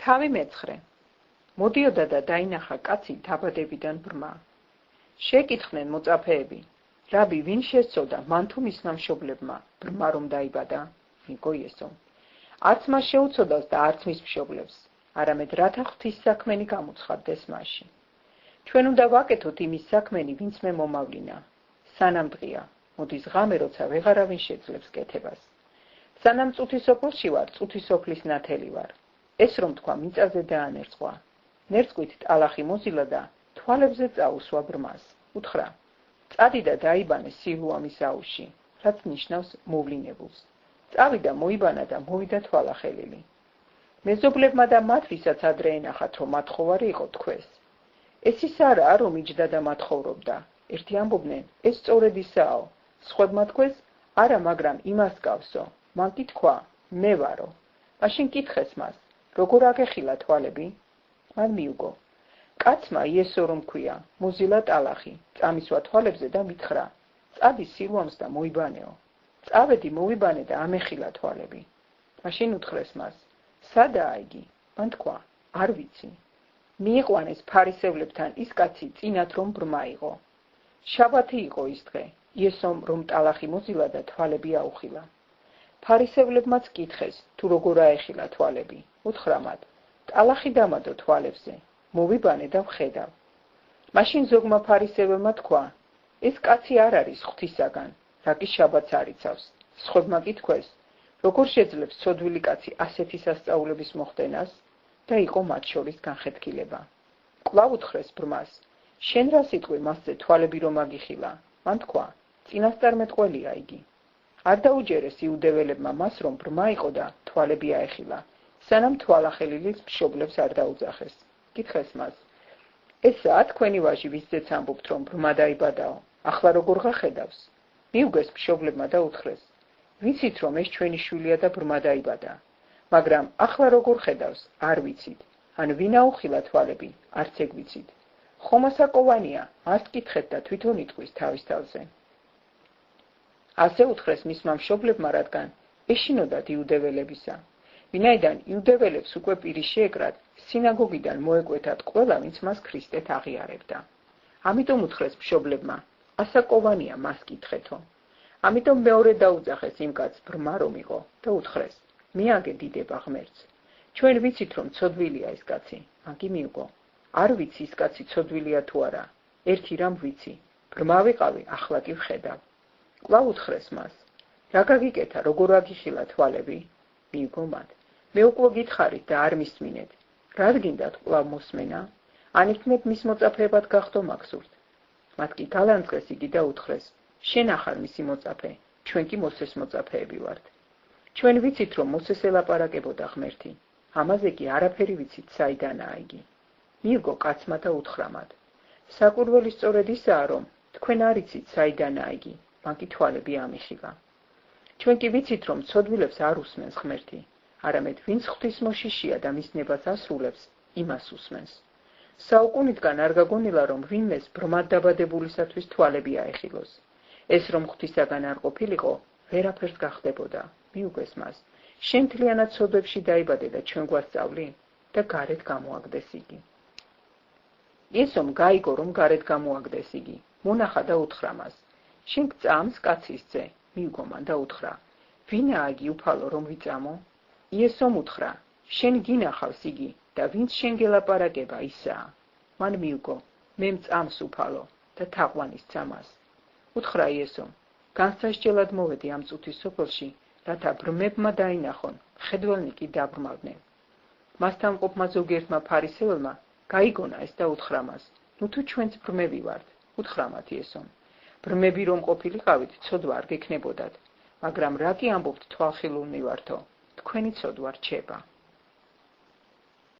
თავი მეცხრე. მოდიოდა და დაინახა კაცი დაბადებიდან ბრმა. შეკითხნენ მოწაფეები, რაბი ვინ შესწოდა მან თუ მისმა მშობლებმა ბრმა რომ დაიბადა? მიგო იესომ. არც მას შეუცოდავს და არც მის მშობლებს, არამედ რათა ღვთის საქმენი გამოცხადდეს მასში. ჩვენ უნდა ვაკეთოთ იმის საქმენი, ვინც მე მომავლინა. სანამ დღია, მოდის ღამე, როცა ვეღარავინ შეძლებს კეთებას. სანამ წუთის სოფელში ვარ, წუთის სოფლის ნათელი ვარ. ეს რომ თქვა მიწაზე დაანერწვა. ნერწყვით ტალახი მოზილა და თვალებზე წაუსვა ბრმას. უთხრა, წადი და დაიბანე სილუამის აუზში, რაც ნიშნავს მოვლინებულს. წავიდა, მოიბანა და მოვიდა თვალახელილი. მეზობლებმა და მათ, ვისაც ადრე ენახათ, რომ მათხოვარი იყო, თქვეს. ეს ის არაა, რომ იჯდა და მათხოვრობდა. ერთი ამბობდნენ, ეს სწორედ ისაო. სხვებმა თქვეს, არა, მაგრამ იმას გავსო. მან კი თქვა, მე ვარო. მაშინ კითხეს მას, როგორ აგეხილა თვალები? მან მიუგო. კაცმა იესო რომ ქვია, მოზილა ტალახი, წამისვა თვალებზე და მითხრა, წადი სილუამს და მოიბანეო. წავედი, მოვიბანე და ამეხილა თვალები. მაშინ უთხრეს მას, სადაა იგი? მან თქვა, არ ვიცი. მიიყვანეს ფარისევლებთან ის კაცი წინათ რომ ბრმა იყო. შაბათი იყო ის დღე, იესომ რომ ტალახი მოზილა და თვალები აუხილა. ფარისევლებმაც კითხეს, თუ როგორ აეხილა თვალები. უთხრა მათ, ტალახი დამადო თვალებზე, მოვიბანე და ვხედავ. მაშინ ზოგმა ფარისევებმა თქვა, ეს კაცი არ არის ღვთისაგან, რა კი შაბათს არ იცავს. სხვებმა კი თქვეს, როგორ შეძლებს ცოდვილი კაცი ასეთი სასწაულების მოხდენას? და იყო მათ შორის განხეთქილება. კვლავ უთხრეს ბრმას, შენ რა სიტყვი მასზე თვალები რომ აგიხილა? მან თქვა, წინასწარმეტყველია იგი. არ დაუჯერეს იუდეველებმა მას, რომ ბრმა იყო და თვალები აეხილა, სანამ თვალახელილის მშობლებს არ დაუძახეს. კითხეს მას, ესაა თქვენი ვაჟი, ვისზეც ამბობთ, რომ ბრმა დაიბადაო, ახლა როგორ გახედავს? მიუგეს მშობლებმა და უთხრეს, ვიცით, რომ ეს ჩვენი შვილია და ბრმა დაიბადა, მაგრამ ახლა როგორ ხედავს, არ ვიცით, ან ვინ აუხილა თვალები, არც ეგ ვიცით. ხომასაკოვანია, მას კითხეთ და თვითონ იტყვის თავის თავზე. ასე უთხრეს მისმა მშობლებმა, რადგან ეშინოდათ იუდეველებისა. ვინაიდან იუდეველებს უკვე პირი შეეკრათ, სინაგოგიდან მოეკვეთათ ყველა, ვინც მას ქრისტეთ აღიარებდა. ამიტომ უთხრეს მშობლებმა, ასაკოვანია, მას კითხეთო. ამიტომ მეორე დაუძახეს იმ კაცს ბრმა რომ იყო და უთხრეს, მიაგე დიდება ღმერთს. ჩვენ ვიცით, რომ ცოდვილია ეს კაცი, მან კი მიუგო. არ ვიცი ის კაცი ცოდვილია თუ არა, ერთი რამ ვიცი, ბრმა ვიყავი, ახლა კი ვხედავ. კვლავ უთხრეს მას, რა გაგიკეთა, როგორ აგიხილა თვალები? მიუგო მათ. მე უკვე გითხარით და არ მისმინეთ. რადგინდათ კვლავ მოსმენა? ანიქმნებ მის მოწაფეებად გახდო მაგსურთ. მათ კი გალანძღეს იგი და უთხრეს, შენ ახარ მისი მოწაფე, ჩვენ კი მოსეს მოწაფეები ვართ. ჩვენ ვიცით, რომ მოსეს ელაპარაკებოდა ღმერთი. ამაზე კი არაფერი ვიცით, საიდანაა იგი. მიუგო კაცმა და უთხრა მათ, საკურველი სწორედ ისაა, რომ თქვენ არ იცით, საიდანაა იგი, მან კი თვალები ამიხილა. ჩვენ კი ვიცით, რომ ცოდვილებს არ უსმენს ღმერთი, არამედ ვინც ღვთის მოშიშია და მის ნებას ასრულებს, იმას უსმენს. საუკუნიდან არ გაგონილა, რომ ვინმეს ბრმად დაბადებულისათვის თვალები აეხილოს. ეს რომ ღვთისაგან არ ყოფილიყო, ვერაფერს გახდებოდა. მიუგეს მას, შენ მთლიანად ცოდვებში დაიბადე და ჩვენ გვასწავლი და გარეთ გამოაგდეს იგი. იესომ გაიგო, რომ გარეთ გამოაგდეს იგი. მონახა და უთხრა მას, შენ გწამს კაცის ძე? მიუგო მან და უთხრა, ვინაა იგი უფალო რომ ვიწამო? იესომ უთხრა, შენ გინახავს იგი და ვინც შენ გელაპარაკება ისაა. მან მიუგო, მე მწამს უფალო და თაყვანის წამას. უთხრა იესომ, განსასჯელად მოვედი ამ წუთის სოფელში, რათა ბრმებმა დაინახონ, მხედველნი კი დაბრმავდნენ. მასთან მყოფმა ზოგიერთმა ფარისეველმა გაიგონა ეს და უთხრა მას, ნუ თუ ჩვენც ბრმები ვართ. უთხრა მათ იესომ, ბრმები რომ ყოფილიყავით, ცოდვა არ გექნებოდათ, მაგრამ რა კი ამბობთ თვალხილულნი ვართო, თქვენი ცოდვა რჩება.